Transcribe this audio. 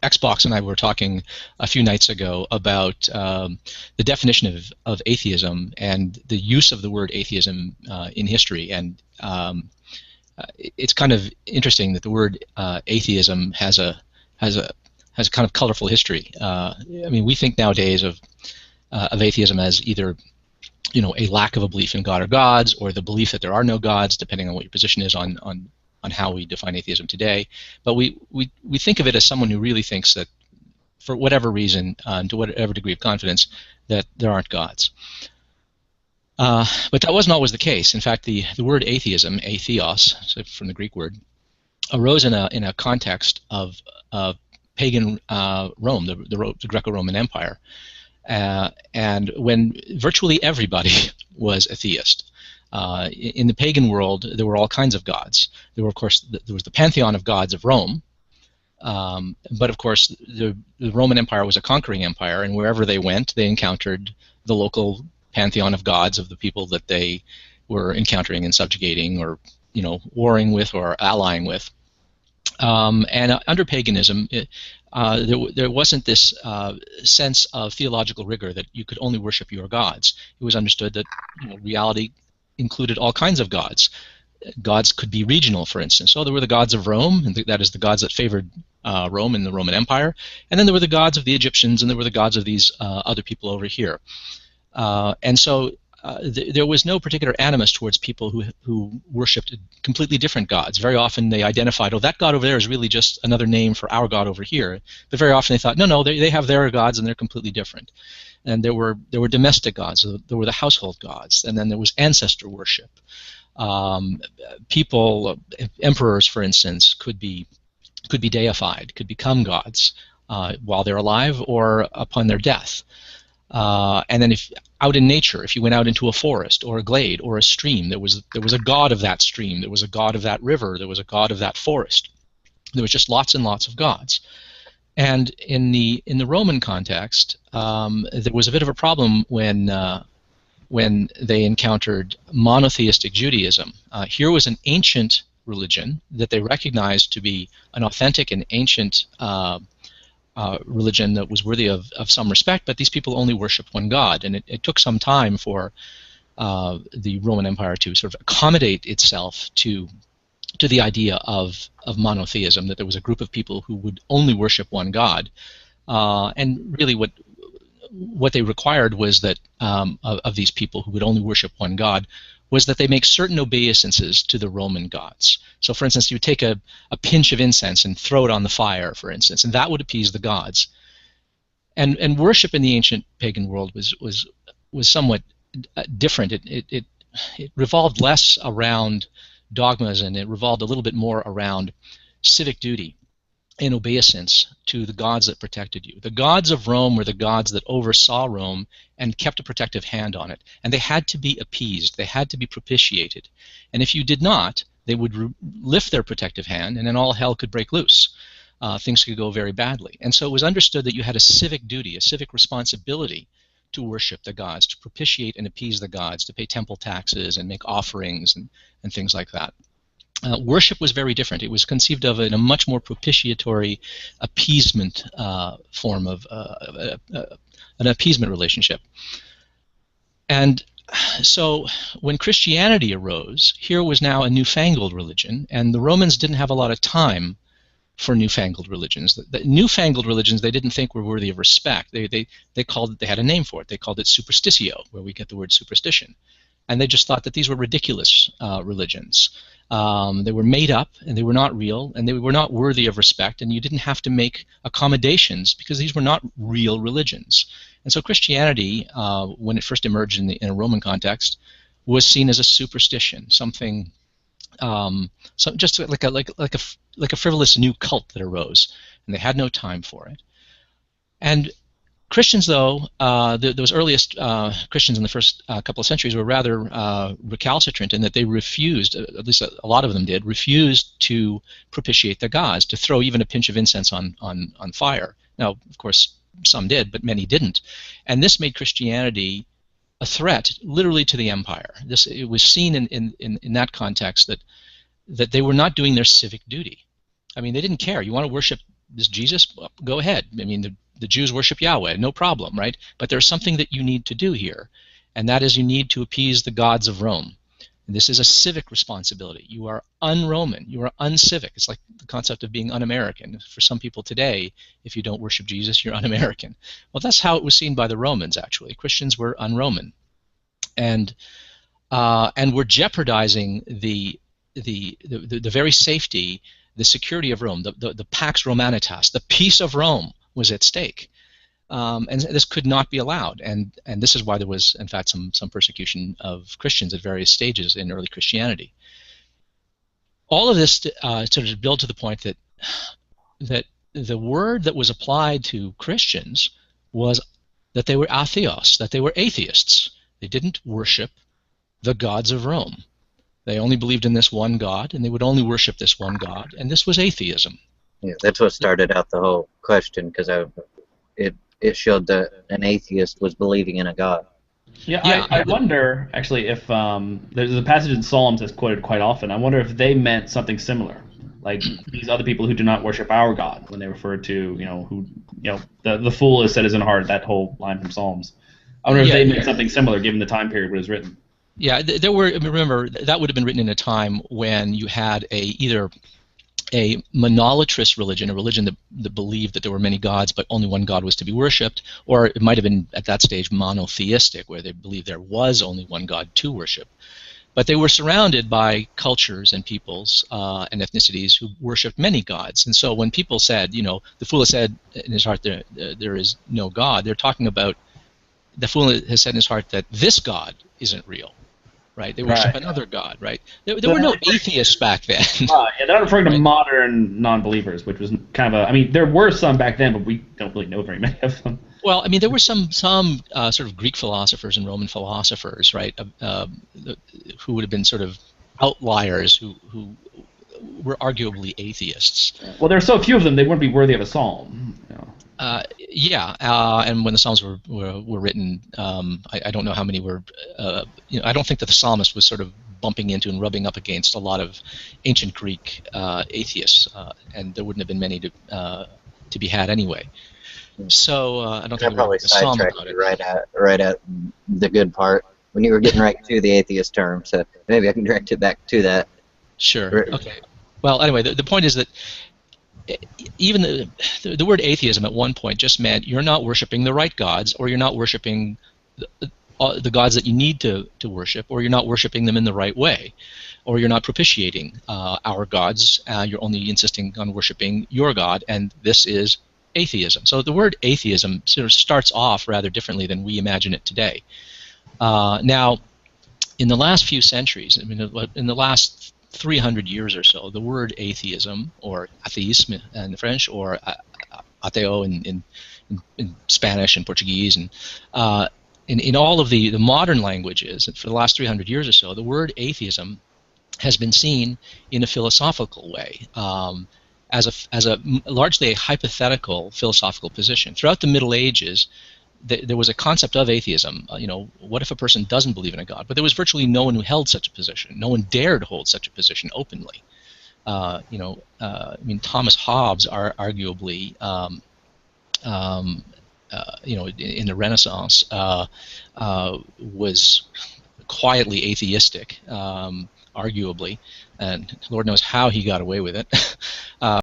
text box and I were talking a few nights ago about the definition of atheism and the use of the word atheism in history. And it's kind of interesting that the word atheism has a kind of colorful history. I mean, we think nowadays of atheism as either a lack of a belief in God or gods, or the belief that there are no gods, depending on what your position is on how we define atheism today. But we think of it as someone who really thinks that, for whatever reason, and to whatever degree of confidence, that there aren't gods. But that wasn't always the case. In fact, the word atheism, atheos, so from the Greek word, arose in a context of pagan Rome, the Greco-Roman Empire, and when virtually everybody was a theist. In the pagan world, there were all kinds of gods. There were, of course, there was the pantheon of gods of Rome, but of course, the Roman Empire was a conquering empire, and wherever they went, they encountered the local pantheon of gods of the people that they were encountering and subjugating, or warring with, or allying with. And under paganism, there wasn't this sense of theological rigor that you could only worship your gods. It was understood that reality included all kinds of gods. Gods could be regional, for instance. So there were the gods of Rome, and that is the gods that favored Rome and the Roman Empire. And then there were the gods of the Egyptians, and there were the gods of these other people over here. And so there was no particular animus towards people who worshipped completely different gods. Very often they identified, oh, that god over there is really just another name for our god over here. But very often they thought, no, they have their gods and they're completely different. And there were domestic gods, there were the household gods, and then there was ancestor worship. People, emperors, for instance, could be deified, could become gods while they're alive or upon their death. And then if out in nature, if you went out into a forest or a glade or a stream, there was a god of that stream, there was a god of that river, there was a god of that forest. There was just lots and lots of gods. And in the Roman context, there was a bit of a problem when they encountered monotheistic Judaism. Here was an ancient religion that they recognized to be an authentic and ancient religion that was worthy of some respect, but these people only worshiped one god, and it took some time for the Roman Empire to sort of accommodate itself to the idea of monotheism, that there was a group of people who would only worship one god, and really what they required was that of these people who would only worship one god was that they make certain obeisances to the Roman gods. So, for instance, you would take a pinch of incense and throw it on the fire, for instance, and that would appease the gods. And worship in the ancient pagan world was somewhat different. It revolved less around dogmas, and it revolved a little bit more around civic duty and obeisance to the gods that protected you. The gods of Rome were the gods that oversaw Rome and kept a protective hand on it. And they had to be appeased. They had to be propitiated. And if you did not, they would lift their protective hand, and then all hell could break loose. Things could go very badly. And so it was understood that you had a civic duty, a civic responsibility to worship the gods, to propitiate and appease the gods, to pay temple taxes and make offerings and things like that. Worship was very different. It was conceived of in a much more propitiatory appeasement form of an appeasement relationship. And so when Christianity arose, here was now a newfangled religion, and the Romans didn't have a lot of time for newfangled religions. The newfangled religions they didn't think were worthy of respect. They had a name for it. They called it superstitio, where we get the word superstition. And they just thought that these were ridiculous religions. They were made up, and they were not real, and they were not worthy of respect, and you didn't have to make accommodations because these were not real religions. And so Christianity, when it first emerged in a Roman context, was seen as a superstition, something just like a frivolous new cult that arose, and they had no time for it. And Christians, though, those earliest Christians in the first couple of centuries were rather recalcitrant in that they refused, at least a lot of them did, refused to propitiate their gods, to throw even a pinch of incense on fire. Now, of course, some did, but many didn't. And this made Christianity a threat, literally, to the empire. It was seen in that context that they were not doing their civic duty. I mean, they didn't care. You want to worship this Jesus, well, go ahead. I mean, the Jews worship Yahweh, no problem, right? But there's something that you need to do here, and that is you need to appease the gods of Rome. And this is a civic responsibility. You are un-Roman. You are uncivic. It's like the concept of being un-American. For some people today, if you don't worship Jesus, you're un-American. Well, that's how it was seen by the Romans, actually. Christians were un-Roman. And we're jeopardizing the very safety, the security of Rome, the Pax Romanitas, the peace of Rome was at stake. And this could not be allowed, and this is why there was, in fact, some persecution of Christians at various stages in early Christianity. All of this sort of build to the point that the word that was applied to Christians was that they were atheos, that they were atheists. They didn't worship the gods of Rome. They only believed in this one God, and they would only worship this one God, and this was atheism. Yeah, that's what started out the whole question, because it showed that an atheist was believing in a god. Yeah, I wonder, actually, if there's a passage in Psalms that's quoted quite often. I wonder if they meant something similar, like these other people who do not worship our God, when they refer to, the fool is set as in heart, that whole line from Psalms. I wonder if they meant something similar, given the time period when it was written. Yeah, there were. Remember, that would have been written in a time when you had either a monolatrous religion, a religion that believed that there were many gods but only one God was to be worshipped, or it might have been at that stage monotheistic, where they believed there was only one God to worship. But they were surrounded by cultures and peoples and ethnicities who worshipped many gods. And so when people said, the fool has said in his heart there is no God, they're talking about the fool has said in his heart that this God isn't real. Right, they worship another god. Right, there were no atheists back then. Yeah, they're referring to modern non-believers, which was kind of there were some back then, but we don't really know very many of them. Well, I mean, there were some sort of Greek philosophers and Roman philosophers, right, who would have been sort of outliers who were arguably atheists. Well, there are so few of them; they wouldn't be worthy of a psalm. And when the Psalms were written, I don't know how many were. I don't think that the psalmist was sort of bumping into and rubbing up against a lot of ancient Greek atheists, and there wouldn't have been many to be had anyway. So I don't think probably a psalm about it. Right at the good part when you were getting right to the atheist term. So maybe I can direct it back to that. Sure. Okay. Well, anyway, the point is that even the word atheism at one point just meant you're not worshiping the right gods, or you're not worshiping the gods that you need to worship, or you're not worshiping them in the right way, or you're not propitiating our gods. You're only insisting on worshiping your God, and this is atheism. So the word atheism sort of starts off rather differently than we imagine it today. Now, in the last few centuries, I mean, in the last 300 years or so, the word atheism, or athéisme in French, or ateo in Spanish and Portuguese, and in all of the modern languages for the last 300 years or so, the word atheism has been seen in a philosophical way, as a largely a hypothetical philosophical position. Throughout the Middle Ages, there was a concept of atheism. What if a person doesn't believe in a god? But there was virtually no one who held such a position. No one dared hold such a position openly. I mean, Thomas Hobbes arguably, in the Renaissance, was quietly atheistic, arguably, and Lord knows how he got away with it.